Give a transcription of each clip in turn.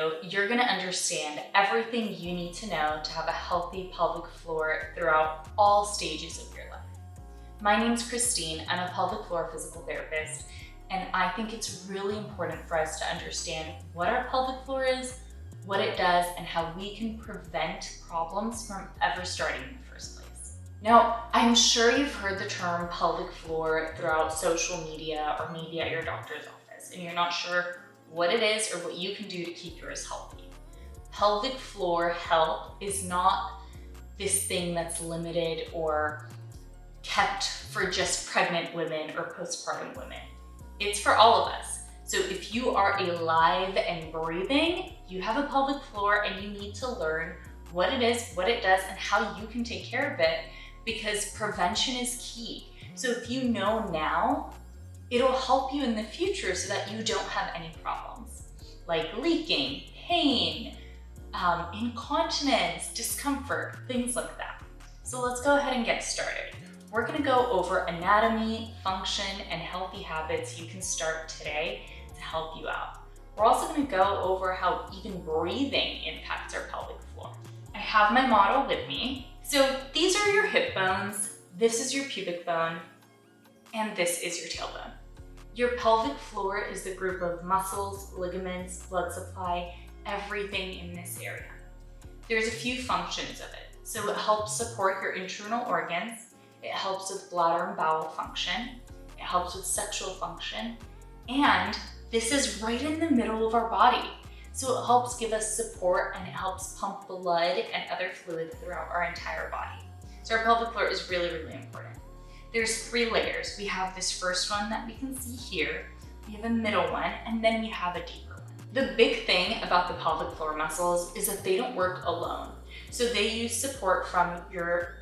video, you're gonna understand everything you need to know to have a healthy pelvic floor throughout all stages of your life. My name's Christine. I'm a pelvic floor physical therapist, and I think it's really important for us to understand what our pelvic floor is, what it does, and how we can prevent problems from ever starting in the first place. Now, I'm sure you've heard the term pelvic floor throughout social media or maybe at your doctor's office, and you're not sure what it is or what you can do to keep yours healthy. Pelvic floor health is not this thing that's limited or kept for just pregnant women or postpartum women. It's for all of us. So if you are alive and breathing, you have a pelvic floor and you need to learn what it is, what it does, and how you can take care of it, because prevention is key. So if you know now, it'll help you in the future so that you don't have any problems like leaking, pain, incontinence, discomfort, things like that. So let's go ahead and get started. We're gonna go over anatomy, function, and healthy habits you can start today to help you out. We're also gonna go over how even breathing impacts our pelvic floor. I have my model with me. So these are your hip bones, this is your pubic bone, and this is your tailbone. Your pelvic floor is the group of muscles, ligaments, blood supply, everything in this area. There's a few functions of it. So it helps support your internal organs, it helps with bladder and bowel function, it helps with sexual function, and this is right in the middle of our body. So it helps give us support and it helps pump blood and other fluid throughout our entire body. So our pelvic floor is really, really important. There's 3 layers. We have this first one that we can see here, we have a middle one, and then we have a deeper one. The big thing about the pelvic floor muscles is that they don't work alone. So they use support from your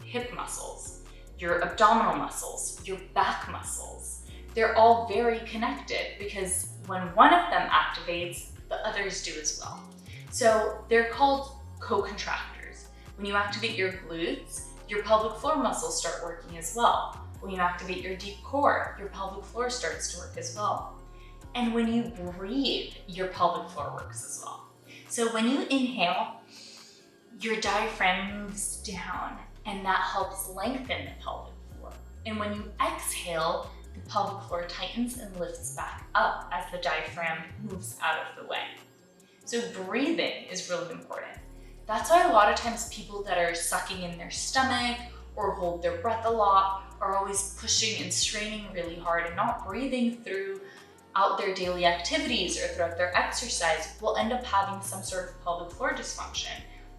hip muscles, your abdominal muscles, your back muscles. They're all very connected because when one of them activates, the others do as well. So they're called co-contractors. When you activate your glutes, your pelvic floor muscles start working as well. When you activate your deep core, your pelvic floor starts to work as well. And when you breathe, your pelvic floor works as well. So when you inhale, your diaphragm moves down, and that helps lengthen the pelvic floor. And when you exhale, the pelvic floor tightens and lifts back up as the diaphragm moves out of the way. So breathing is really important. That's why a lot of times people that are sucking in their stomach or hold their breath a lot are always pushing and straining really hard and not breathing throughout their daily activities or throughout their exercise will end up having some sort of pelvic floor dysfunction,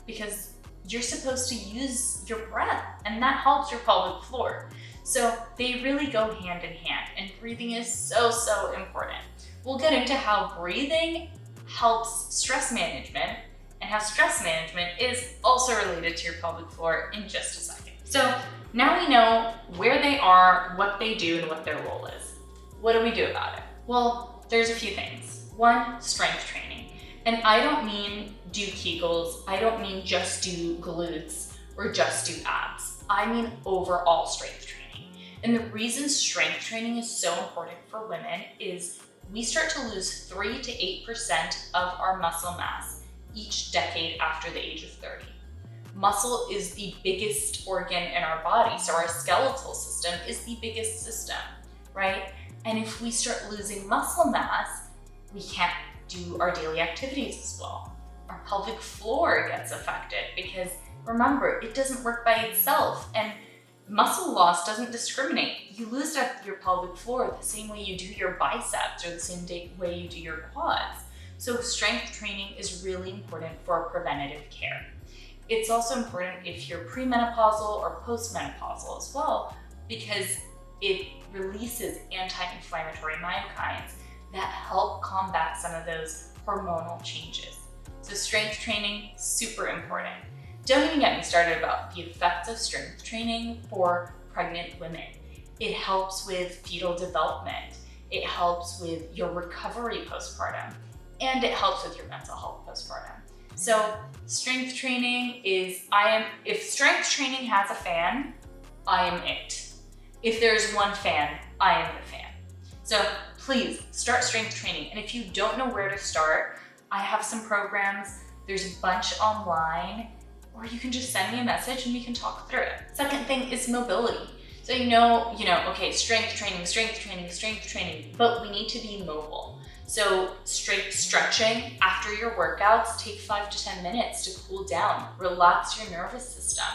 because you're supposed to use your breath and that helps your pelvic floor. So they really go hand in hand, and breathing is so, so important. We'll get into how breathing helps stress management and how stress management is also related to your pelvic floor in just a second. So now we know where they are, what they do, and what their role is. What do we do about it? Well, there's a few things. 1, strength training. And I don't mean do Kegels, I don't mean just do glutes or just do abs. I mean overall strength training. And the reason strength training is so important for women is we start to lose 3 to 8% of our muscle mass each decade after the age of 30. Muscle is the biggest organ in our body, so our skeletal system is the biggest system, right? And if we start losing muscle mass, we can't do our daily activities as well. Our pelvic floor gets affected because remember, it doesn't work by itself, and muscle loss doesn't discriminate. You lose your pelvic floor the same way you do your biceps or the same way you do your quads. So strength training is really important for preventative care. It's also important if you're premenopausal or postmenopausal as well, because it releases anti-inflammatory myokines that help combat some of those hormonal changes. So strength training, super important. Don't even get me started about the effects of strength training for pregnant women. It helps with fetal development. It helps with your recovery postpartum. And it helps with your mental health postpartum. So strength training is, if strength training has a fan, I am it. If there's one fan, I am the fan. So please start strength training. And if you don't know where to start, I have some programs. There's a bunch online, or you can just send me a message and we can talk through it. Second thing is mobility. So okay, strength training, but we need to be mobile. So straight stretching after your workouts, take 5 to 10 minutes to cool down, relax your nervous system.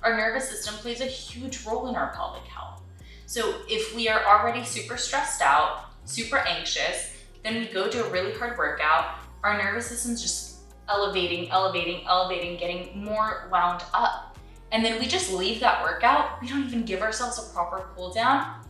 Our nervous system plays a huge role in our pelvic health. So if we are already super stressed out, super anxious, then we go do a really hard workout, our nervous system's just elevating, getting more wound up. And then we just leave that workout. We don't even give ourselves a proper cool down.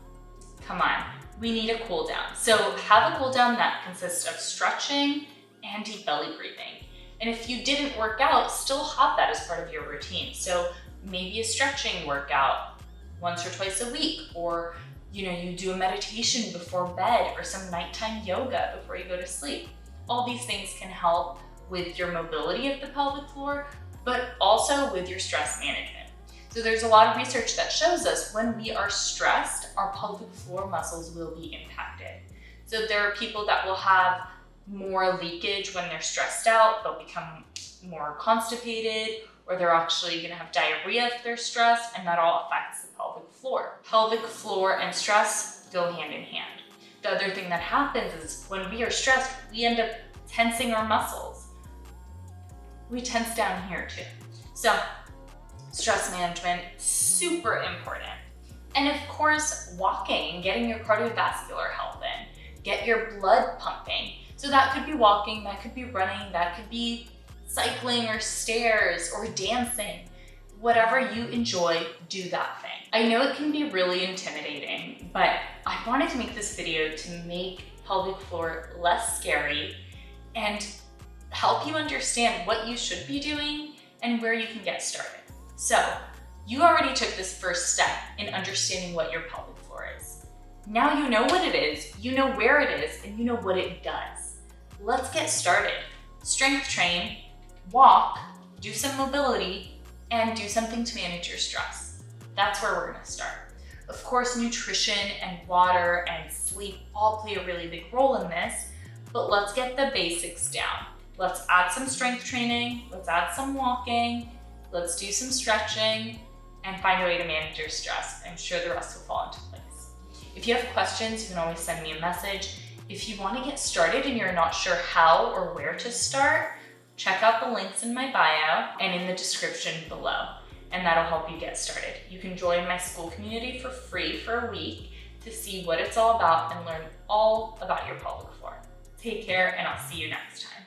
Come on, we need a cool down. So have a cool down that consists of stretching and deep belly breathing. And if you didn't work out, still have that as part of your routine. So maybe a stretching workout once or twice a week, or you do a meditation before bed or some nighttime yoga before you go to sleep. All these things can help with your mobility of the pelvic floor, but also with your stress management. So there's a lot of research that shows us when we are stressed, our pelvic floor muscles will be impacted. So there are people that will have more leakage when they're stressed out, they'll become more constipated, or they're actually gonna have diarrhea if they're stressed, and that all affects the pelvic floor. Pelvic floor and stress go hand in hand. The other thing that happens is when we are stressed, we end up tensing our muscles. We tense down here too. So stress management, super important. And of course, walking and getting your cardiovascular health in. Get your blood pumping. So that could be walking, that could be running, that could be cycling or stairs or dancing. Whatever you enjoy, do that thing. I know it can be really intimidating, but I wanted to make this video to make pelvic floor less scary and help you understand what you should be doing and where you can get started. So you already took this first step in understanding what your pelvic floor is. Now you know what it is, you know where it is, and you know what it does. Let's get started. Strength train, walk, do some mobility, and do something to manage your stress. That's where we're gonna start. Of course, nutrition and water and sleep all play a really big role in this, but let's get the basics down. Let's add some strength training, let's add some walking, let's do some stretching, and find a way to manage your stress. I'm sure the rest will fall into place. If you have questions, you can always send me a message. If you want to get started and you're not sure how or where to start, check out the links in my bio and in the description below, and that'll help you get started. You can join my school community for free for a week to see what it's all about and learn all about your pelvic floor. Take care, and I'll see you next time.